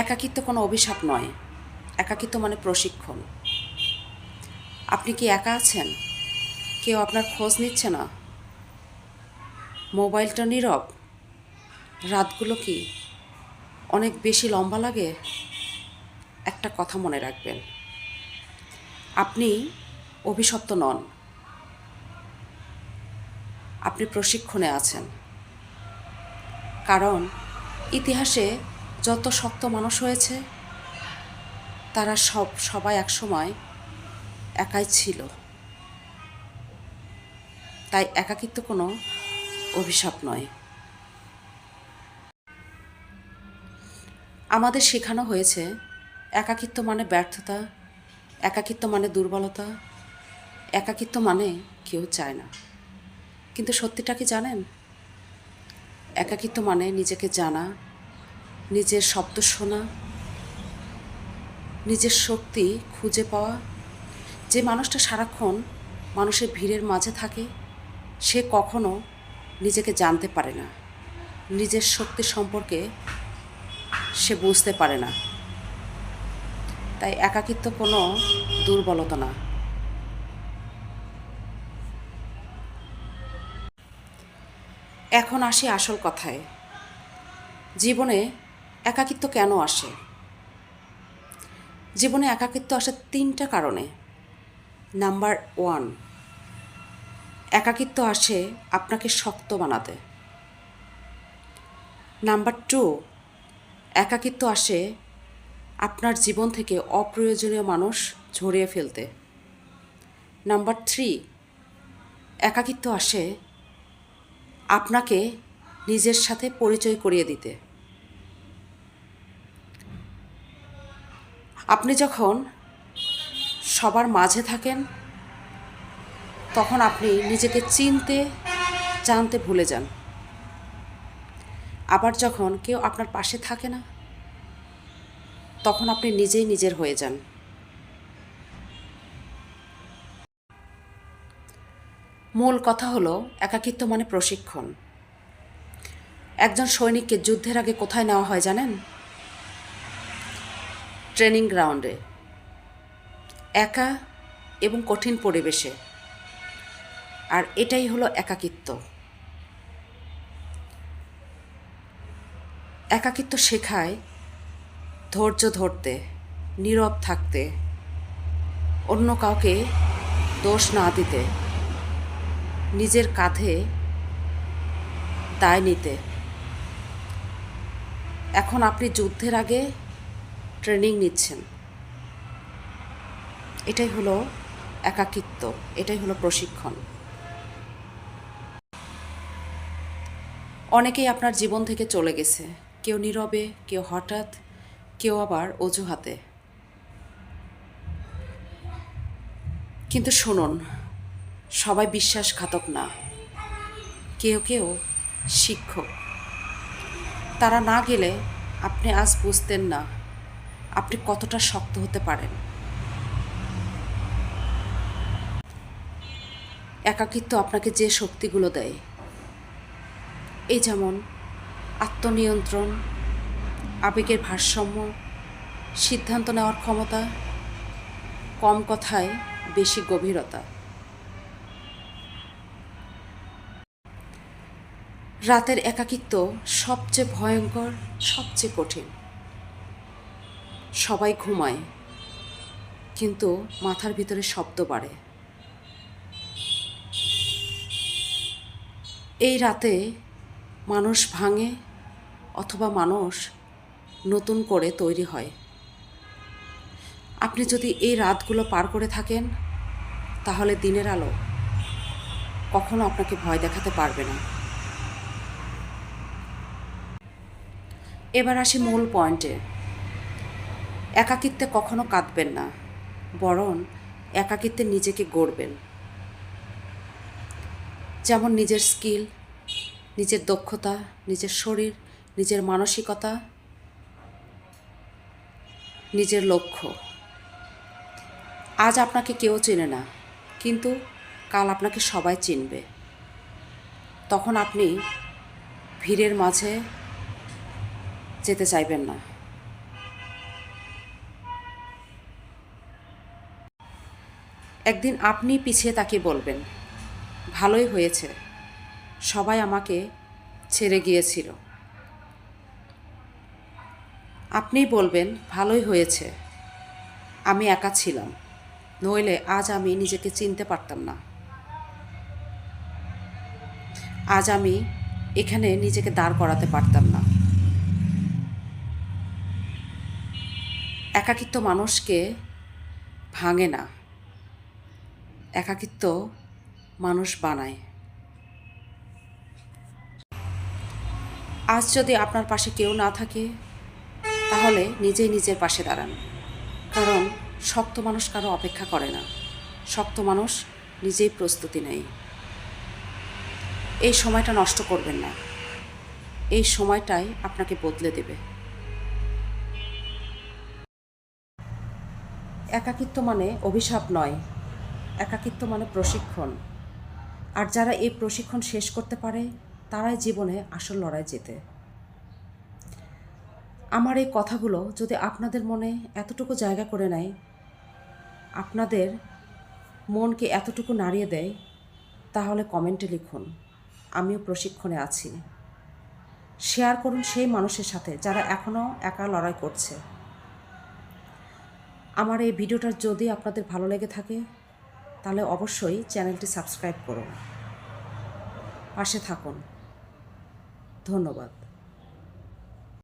একাকিত্ব কোনো অভিশাপ নয়, একাকিত্ব মানে প্রশিক্ষণ। আপনি কি একা আছেন? কেউ আপনার খোঁজ নিচ্ছে না? মোবাইলটা নীরব? রাতগুলো কি অনেক বেশি লম্বা লাগে? একটা কথা মনে রাখবেন, আপনি অভিশপ্ত নন, আপনি প্রশিক্ষণে আছেন। কারণ ইতিহাসে যত শক্ত মানুষ হয়েছে তারা সবাই একসময় একাই ছিল। তাই একাকিত্ব কোনো অভিশাপ নয়। আমাদের শেখানো হয়েছে একাকিত্ব মানে ব্যর্থতা, একাকিত্ব মানে দুর্বলতা, একাকিত্ব মানে কেউ চায় না। কিন্তু সত্যিটা কি জানেন? একাকিত্ব মানে নিজেকে জানা, নিজের শব্দ শোনা, নিজের শক্তি খুঁজে পাওয়া। যে মানুষটা সারাক্ষণ মানুষের ভিড়ের মাঝে থাকে সে কখনো নিজেকে জানতে পারে না, নিজের শক্তি সম্পর্কে সে বুঝতে পারে না। তাই একাকিত্ব কোনো দুর্বলতা না। এখন আসি আসল কথায়, জীবনে একাকিত্ব কেন আসে? জীবনে একাকিত্ব আসে 3টা কারণে। নাম্বার 1, একাকিত্ব আসে আপনাকে শক্ত বানাতে। নাম্বার 2, একাকিত্ব আসে আপনার জীবন থেকে অপ্রয়োজনীয় মানুষ ঝরিয়ে ফেলতে। নাম্বার 3, একাকিত্ব আসে আপনাকে নিজের সাথে পরিচয় করিয়ে দিতে। আপনি যখন সবার মাঝে থাকেন তখন আপনি নিজেকে চিনতে জানতে ভুলে যান। আবার যখন কেউ আপনার পাশে থাকে না তখন আপনি নিজেই নিজের হয়ে যান। মূল কথা হলো একাকিত্ব মানে প্রশিক্ষণ। একজন সৈনিককে যুদ্ধের আগে কোথায় নেওয়া হয় জানেন? ট্রেনিং গ্রাউন্ডে, একা এবং কঠিন পরিবেশে। আর এটাই হলো একাকিত্ব। একাকিত্ব শেখায় ধৈর্য ধরতে, নীরব থাকতে, অন্য কাউকে দোষ না দিতে, নিজের কাঁধে দায় নিতে। এখন আপনি যুদ্ধের আগে ট্রেনিং নিচ্ছেন। এটাই হলো একাকিত্ব, এটাই হলো প্রশিক্ষণ। অনেকেই আপনার জীবন থেকে চলে গেছে, কেউ নীরবে, কেউ হঠাৎ, কেউ আবার অজুহাতে। কিন্তু শুনুন, সবাই বিশ্বাসঘাতক না, কেউ কেউ শিক্ষক। তারা না গেলে আপনি আজ বুঝতেন না আপনি কতটা শক্ত হতে পারেন। একাকিত্ব আপনাকে যে শক্তিগুলো দেয়, এই যেমন আত্মনিয়ন্ত্রণ, আবেগের ভারসাম্য, সিদ্ধান্ত নেওয়ার ক্ষমতা, কম কথায় বেশি গভীরতা। রাতের একাকিত্ব সবচেয়ে ভয়ঙ্কর, সবচেয়ে কঠিন। সবাই ঘুমায় কিন্তু মাথার ভিতরে শব্দ বাড়ে। এই রাতে মানুষ ভাঙে অথবা মানুষ নতুন করে তৈরি হয়। আপনি যদি এই রাতগুলো পার করে থাকেন তাহলে দিনের আলো কখনো আপনাকে ভয় দেখাতে পারবে না। এবার আসি মূল পয়েন্টে। একাকিত্বে কখনো কাঁদবেন না, বরং একাকিত্বে নিজেকে গড়বেন। যেমন নিজের স্কিল, নিজের দক্ষতা, নিজের শরীর, নিজের মানসিকতা, নিজের লক্ষ্য। আজ আপনাকে কেউ চেনে না, কিন্তু কাল আপনাকে সবাই চিনবে। তখন আপনি ভিড়ের মাঝে যেতে চাইবেন না। একদিন আপনি পিছিয়ে তাকিয়ে বলবেন, ভালোই হয়েছে, সবাই আমাকে ছেড়ে গিয়েছিল। আপনিই বলবেন, ভালোই হয়েছে, আমি একা ছিলাম, নইলে আজ আমি নিজেকে চিনতে পারতাম না। আজ আমি এখানে নিজেকে দাঁড় করাতে পারতাম না। একাকিত্ব মানুষকে ভাঙে না, একাকিত্ব মানুষ বানায়। আজ যদি আপনার পাশে কেউ না থাকে, তাহলে নিজেই নিজের পাশে দাঁড়ান। কারণ শক্ত মানুষ কারো অপেক্ষা করে না, শক্ত মানুষ নিজেই প্রস্তুতি নেয়। এই সময়টা নষ্ট করবেন না, এই সময়টাই আপনাকে বদলে দেবে। একাকিত্ব মানে অভিশাপ নয়, একাকিত্ব মানে প্রশিক্ষণ। আর যারা এই প্রশিক্ষণ শেষ করতে পারে, তারাই জীবনে আসল লড়াই জেতে। আমার এই কথাগুলো যদি আপনাদের মনে এতটুকু জায়গা করে নেয়, আপনাদের মনকে এতটুকু নাড়িয়ে দেয়, তাহলে কমেন্টে লিখুন, আমিও প্রশিক্ষণে আছি। শেয়ার করুন সেই মানুষের সাথে যারা এখনও একা লড়াই করছে। আমার এই ভিডিওটা যদি আপনাদের ভালো লেগে থাকে, তাহলে অবশ্যই চ্যানেলটি সাবস্ক্রাইব করুন, পাশে থাকুন। ধন্যবাদ।